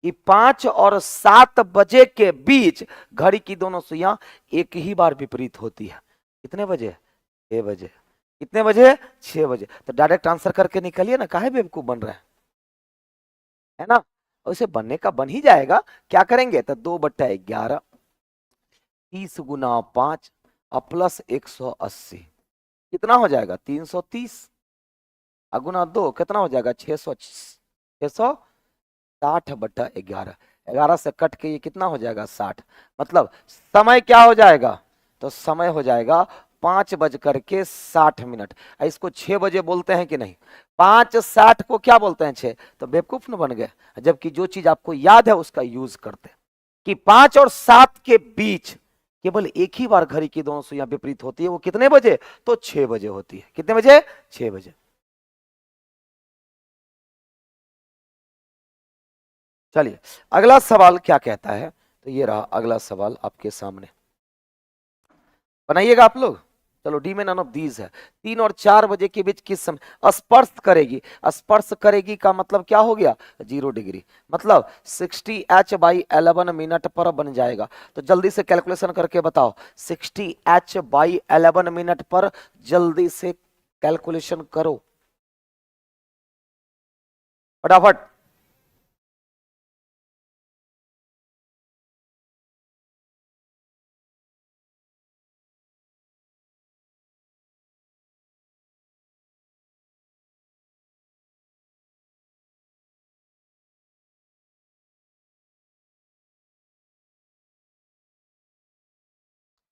कि 5 और 7 बजे के बीच घड़ी की दोनों सुइयां एक ही बार विपरीत होती है। कितने बजे 6 बजे, कितने बजे 6 बजे, तो डायरेक्ट आंसर करके निकलिए ना, काहे बेवकूफ बन रहे हैं, है ना। उसे बनने का बन ही जाएगा, क्या करेंगे तो 2/11 30 गुना 5 और प्लस 180 कितना हो जाएगा 330, गुना 2 कितना हो जाएगा 660/11, 11 से कट के ये कितना हो जाएगा 60, मतलब समय क्या हो जाएगा, तो समय हो जाएगा 5:60। इसको 6 बजे बोलते हैं कि नहीं, 5:60 को क्या बोलते हैं 6, तो बेवकूफ न बन गए, जबकि जो चीज आपको याद है उसका यूज करते हैं कि 5 और 7 के बीच केवल एक ही बार घड़ी की दोनों सुइयां विपरीत होती है, वो कितने बजे, तो 6 बजे होती है, कितने बजे 6 बजे। चलिए अगला सवाल क्या कहता है, तो ये रहा अगला सवाल आपके सामने, बनाइएगा आप लोग। चलो डी में नन ऑफ दीज है, 3 और 4 बजे के बीच किस समय स्पर्श करेगी, स्पर्श करेगी का मतलब क्या हो गया 0 डिग्री, मतलब 60h/11 मिनट पर बन जाएगा। तो जल्दी से कैलकुलेशन करके बताओ 60h/11 मिनट पर, जल्दी से कैलकुलेशन करो फटाफट।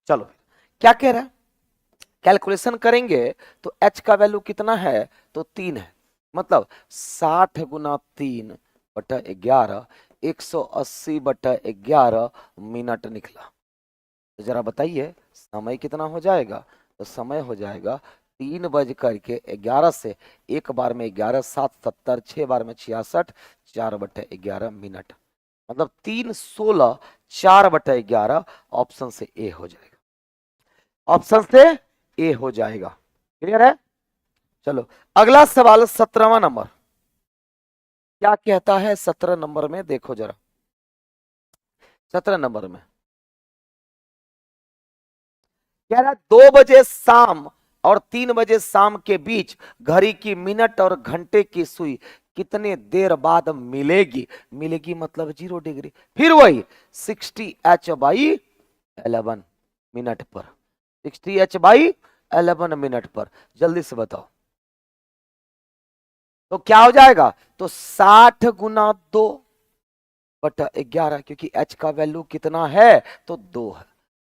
चलो क्या कह रहा है, कैलकुलेशन करेंगे तो h का वैल्यू कितना है, तो 3 है, मतलब 60 गुना 3/11 180/11 मिनट निकला। तो जरा बताइए समय कितना हो जाएगा, तो समय हो जाएगा 3:11 से एक बार में 11, 7, 70, 6 बार में 66, 4/11 मिनट, मतलब 3:16, 4/11, ऑप्शन से ए हो जाएगा, ऑप्शन से ए हो जाएगा। क्लियर है? चलो अगला सवाल 17वां नंबर क्या कहता है? 17 नंबर में देखो जरा, 17 नंबर में कह रहा 2 बजे शाम और 3 बजे शाम के बीच घड़ी की मिनट और घंटे की सुई कितने देर बाद मिलेगी? मिलेगी मतलब 0 डिग्री, फिर वही 60h/11 मिनट पर, 60h/11 मिनट पर। जल्दी से बताओ तो क्या हो जाएगा? तो 60 गुना 2/11, क्योंकि h का वैल्यू कितना है? तो 2 है,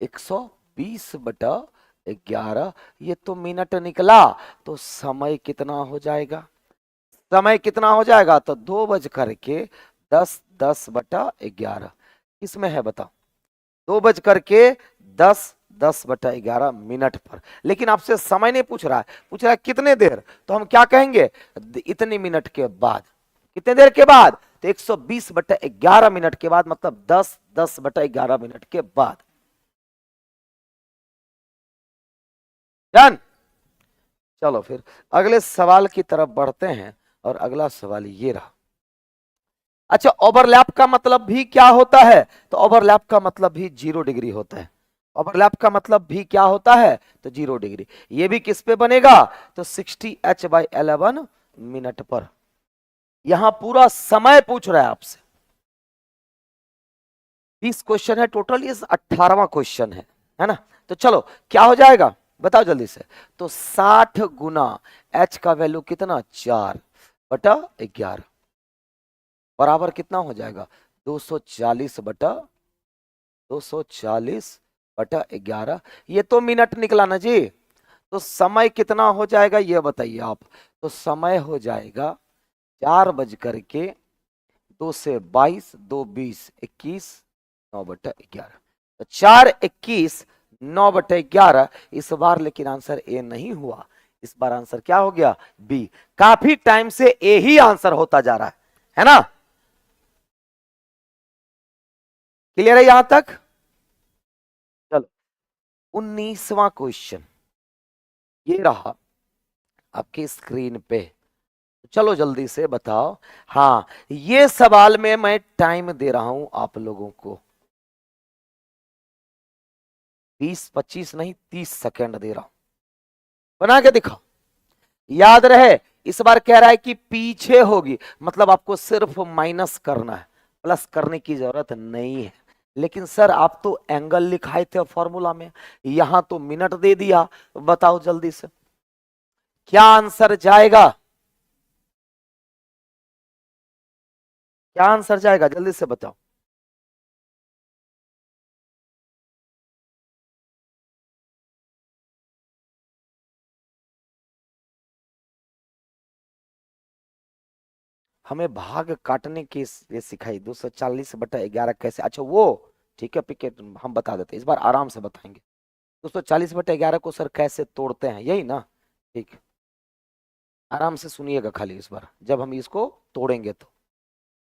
120/11, ये तो मिनट निकला। तो समय कितना हो जाएगा? समय कितना हो जाएगा? तो 2:10, 10/11 किसमें है बताओ? 2:10, 10/11 मिनट पर। लेकिन आपसे समय नहीं पूछ रहा है, पूछ रहा है कितने देर। तो हम क्या कहेंगे? इतने मिनट के बाद। कितने देर के बाद? तो 120/11 मिनट के बाद, मतलब 10, 10/11 मिनट के बाद। डन। चलो फिर अगले सवाल की तरफ बढ़ते हैं, और अगला सवाल ये रहा। अच्छा, ओवरलैप का मतलब भी क्या होता है? तो ओवरलैप का मतलब भी 0 डिग्री होता है। ओवरलैप का मतलब भी क्या होता है? तो 0 डिग्री। ये भी किस पे बनेगा? तो 60h/11 मिनट पर। यहां पूरा समय पूछ रहा है आपसे। 20 क्वेश्चन है टोटल, ये 18वां क्वेश्चन है ना? तो चलो क्या हो जाएगा बताओ जल्दी से। तो 60 गुना h का वैल्यू कितना? 4/11 बराबर कितना हो जाएगा? 240/11। ये तो मिनट निकला ना जी। तो समय कितना हो जाएगा ये बताइए आप। तो समय हो जाएगा 4:02 से 22, 2:20, 21, 9/11। तो 4:21, 9/11 इस बार। लेकिन आंसर ए नहीं हुआ, इस बार आंसर क्या हो गया? बी। काफी टाइम से ए ही आंसर होता जा रहा है ना? क्लियर है यहां तक? चलो 19वां क्वेश्चन ये रहा आपकी स्क्रीन पे। चलो जल्दी से बताओ। हाँ, ये सवाल में मैं टाइम दे रहा हूं आप लोगों को, 20-25 नहीं, 30 सेकेंड दे रहा हूं। बना के दिखाओ, याद रहे। इस बार कह रहा है कि पीछे होगी, मतलब आपको सिर्फ माइनस करना है, प्लस करने की जरूरत नहीं है। लेकिन सर आप तो एंगल लिखाए थे फॉर्मूला में, यहां तो मिनट दे दिया। बताओ जल्दी से क्या आंसर जाएगा? क्या आंसर जाएगा जल्दी से बताओ। हमें भाग काटने की ये सिखाई, 240/11 कैसे। अच्छा वो ठीक है, पिके हम बता देते, इस बार आराम से बताएंगे। 240/11 को सर कैसे तोड़ते हैं, यही ना? ठीक, आराम से सुनिएगा खाली इस बार, जब हम इसको तोड़ेंगे तो।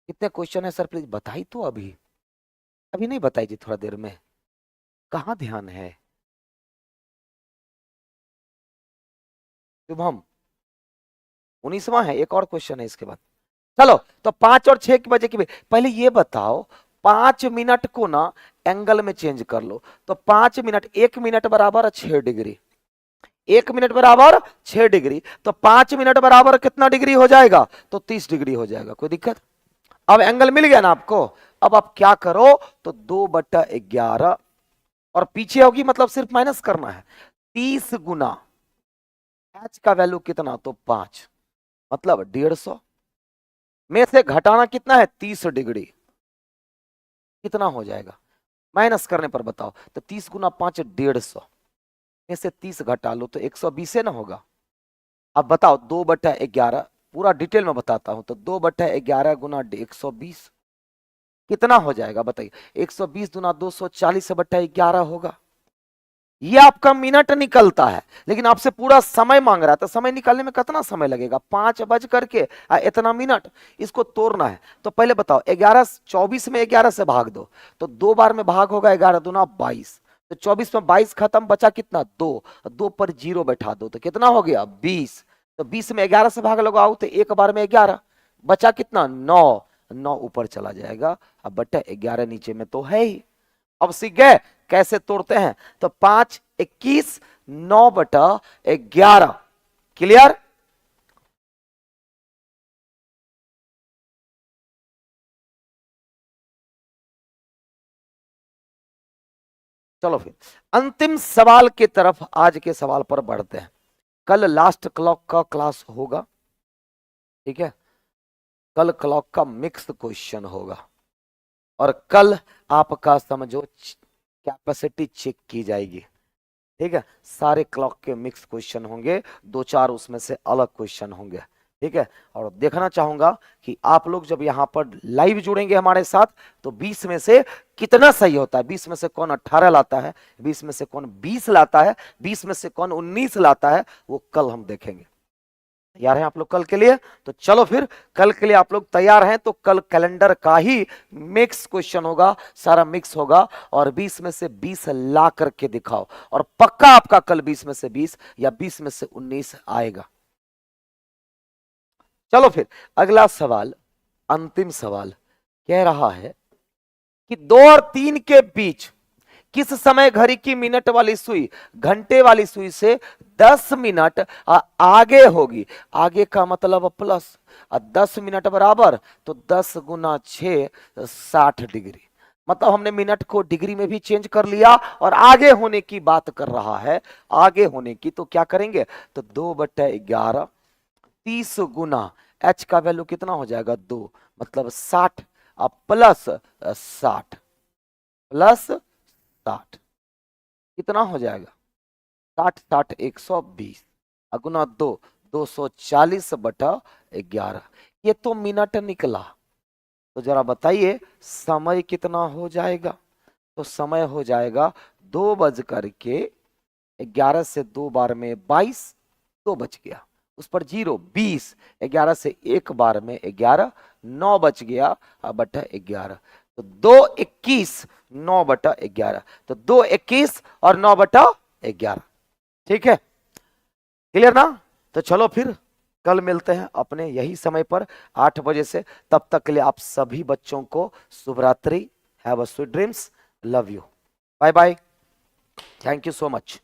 कितने क्वेश्चन है सर, प्लीज बताई तो अभी। अभी नहीं बताई जी, थोड़ा देर में। कहाँ ध्यान है शुभम? 19वां है, एक और क्वेश्चन है इसके बाद। चलो तो 5 और 6 के बजे की पहले ये बताओ, 5 मिनट को ना एंगल में चेंज कर लो। तो 5 मिनट, 1 मिनट बराबर 6 डिग्री, 1 मिनट बराबर 6 डिग्री। तो 5 मिनट बराबर कितना डिग्री हो जाएगा? तो 30 डिग्री हो जाएगा। कोई दिक्कत? अब एंगल मिल गया ना आपको। अब आप क्या करो, तो 2/11, और पीछे होगी मतलब सिर्फ माइनस करना है। 30 गुना एच का वैल्यू कितना? तो 5, मतलब 150 में से घटाना कितना है? 30 डिग्री। कितना हो जाएगा माइनस करने पर बताओ? तो 30 गुना 5, 150 में से 30 घटा लो तो 120 है ना होगा। अब बताओ 2/11, पूरा डिटेल में बताता हूं। तो 2/11 गुना 120 कितना हो जाएगा बताइए? 120 गुना 240/11 होगा। ये आपका मिनट निकलता है, लेकिन आपसे पूरा समय मांग रहा है, तो समय निकालने में कितना समय लगेगा, 5 बज करके इतना मिनट। इसको तोड़ना है तो पहले बताओ, 11 24 में 11 से भाग दो, तो 2 बार में भाग होगा, 11 दूना 22, तो 24 में 22 खत्म, बचा कितना, 2, 2 पर जीरो बैठा दो तो कितना हो गया 20, तो 20 में 11 से भाग लगाओ तो 1 बार में 11, बचा कितना 9, 9 ऊपर चला जाएगा, अब बटा 11 नीचे में तो है ही। अब सीख गए कैसे तोड़ते हैं, तो 5 21 9/11, क्लियर। चलो फिर अंतिम सवाल की तरफ आज के सवाल पर बढ़ते हैं। कल लास्ट क्लॉक का क्लास होगा, ठीक है, कल क्लॉक का मिक्स क्वेश्चन होगा, और कल आपका समझो कैपेसिटी चेक की जाएगी, ठीक है, सारे क्लॉक के मिक्स क्वेश्चन होंगे, 2-4 उसमें से अलग क्वेश्चन होंगे, ठीक है। और देखना चाहूंगा कि आप लोग जब यहां पर लाइव जुड़ेंगे हमारे साथ, तो 20 में से कितना सही होता है, 20 में से कौन 18 लाता है, 20 में से कौन 20 लाता है, 20 में से कौन 19 लाता है, वो कल हम देखेंगे। तैयार हैं आप लोग कल के लिए, तो चलो फिर कल के लिए आप लोग तैयार हैं, तो कल कैलेंडर का ही मिक्स क्वेश्चन होगा, सारा मिक्स होगा, और 20 में से 20 ला करके दिखाओ, और पक्का आपका कल 20 में से 20 या 20 में से 19 आएगा। चलो फिर अगला सवाल, अंतिम सवाल कह रहा है कि 2 और 3 के बीच किस समय घड़ी की मिनट वाली सुई घंटे वाली सुई से 10 मिनट आगे होगी, आगे का मतलब प्लस, 10 मिनट बराबर तो 10 गुना 6 60 डिग्री, मतलब हमने मिनट को डिग्री में भी चेंज कर लिया, और आगे होने की बात कर रहा है, आगे होने की, तो क्या करेंगे, तो 2/11 30 गुना एच का वैल्यू कितना हो जाएगा 2, मतलब 60, अब प्लस 60 प्लस 60 कितना हो जाएगा 60 60 120 गुना 2 240/11, ये तो मिनट निकला, तो जरा बताइए समय कितना हो जाएगा, तो समय हो जाएगा 2 बज करके 11 से 2 बार में 22, 2 बच गया, उस पर 0 20, 11 से 1 बार में 11, 9 बच गया बटा 11, तो 2 21 9/11, तो 2 21 और 9/11, ठीक है, क्लियर ना। तो चलो फिर कल मिलते हैं अपने यही समय पर 8 बजे से, तब तक के लिए आप सभी बच्चों को शुभ रात्रि, have a sweet dreams, love you, bye bye, thank you so much.